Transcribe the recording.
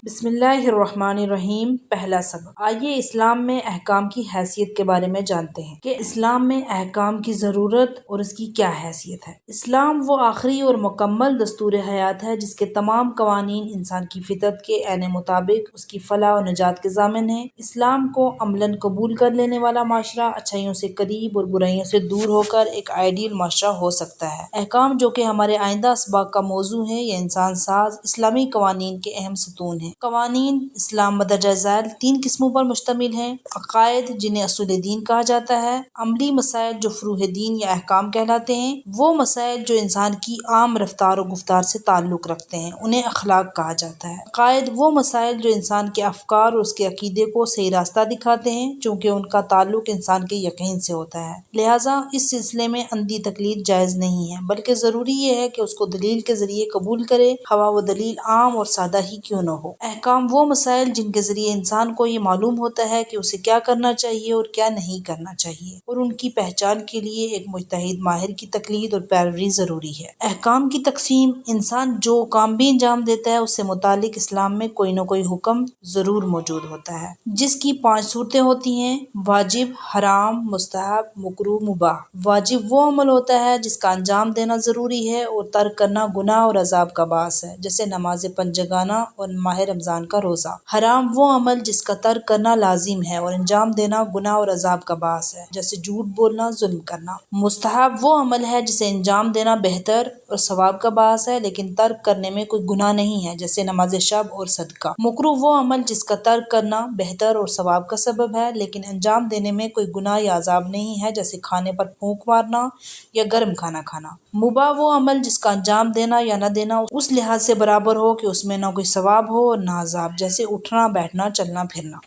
بسم اللہ الرحمن الرحیم۔ پہلا سبق۔ آئیے اسلام میں احکام کی حیثیت کے بارے میں جانتے ہیں کہ اسلام میں احکام کی ضرورت اور اس کی کیا حیثیت ہے۔ اسلام وہ آخری اور مکمل دستور حیات ہے جس کے تمام قوانین انسان کی فطرت کے عین مطابق اس کی فلاح و نجات کے ضامن ہیں۔ اسلام کو عملاً قبول کر لینے والا معاشرہ اچھائیوں سے قریب اور برائیوں سے دور ہو کر ایک آئیڈیل معاشرہ ہو سکتا ہے۔ احکام جو کہ ہمارے آئندہ اسباق کا موضوع ہے، یہ انسان ساز اسلامی قوانین کے اہم ستون ہیں۔ قوانین اسلام مندرجہ ذیل 3 قسموں پر مشتمل ہیں: عقائد جنہیں اصول دین کہا جاتا ہے، عملی مسائل جو فروع دین یا احکام کہلاتے ہیں، وہ مسائل جو انسان کی عام رفتار و گفتار سے تعلق رکھتے ہیں انہیں اخلاق کہا جاتا ہے۔ عقائد وہ مسائل جو انسان کے افکار اور اس کے عقیدے کو صحیح راستہ دکھاتے ہیں چونکہ ان کا تعلق انسان کے یقین سے ہوتا ہے، لہٰذا اس سلسلے میں اندھی تقلید جائز نہیں ہے بلکہ ضروری یہ ہے کہ اس کو دلیل کے ذریعے قبول کرے، خواہ وہ دلیل عام اور سادہ ہی کیوں نہ ہو۔ احکام وہ مسائل جن کے ذریعے انسان کو یہ معلوم ہوتا ہے کہ اسے کیا کرنا چاہیے اور کیا نہیں کرنا چاہیے، اور ان کی پہچان کے لیے ایک مجتہد ماہر کی تقلید اور پیروی ضروری ہے۔ احکام کی تقسیم: انسان جو کام بھی انجام دیتا ہے اس سے متعلق اسلام میں کوئی نہ کوئی حکم ضرور موجود ہوتا ہے، جس کی 5 صورتیں ہوتی ہیں: واجب، حرام، مستحب، مکروہ، مباح۔ واجب وہ عمل ہوتا ہے جس کا انجام دینا ضروری ہے اور ترک کرنا گناہ اور عذاب کا باعث ہے، جیسے نماز پنجگانہ اور ماہ رمضان کا روزہ۔ حرام وہ عمل جس کا ترک کرنا لازم ہے اور انجام دینا گناہ اور عذاب کا باعث ہے، جیسے جھوٹ بولنا، ظلم کرنا۔ مستحب وہ عمل ہے جسے انجام دینا بہتر اور ثواب کا باعث ہے لیکن ترک کرنے میں کوئی گناہ نہیں ہے، جیسے نماز شب اور صدقہ۔ مکروہ وہ عمل جس کا ترک کرنا بہتر اور ثواب کا سبب ہے لیکن انجام دینے میں کوئی گناہ یا عذاب نہیں ہے، جیسے کھانے پر پھونک مارنا یا گرم کھانا کھانا۔ مباح وہ عمل جس کا انجام دینا یا نہ دینا اس لحاظ سے برابر ہو کہ اس میں نہ کوئی ثواب ہو اور نہ عذاب، جیسے اٹھنا، بیٹھنا، چلنا پھرنا۔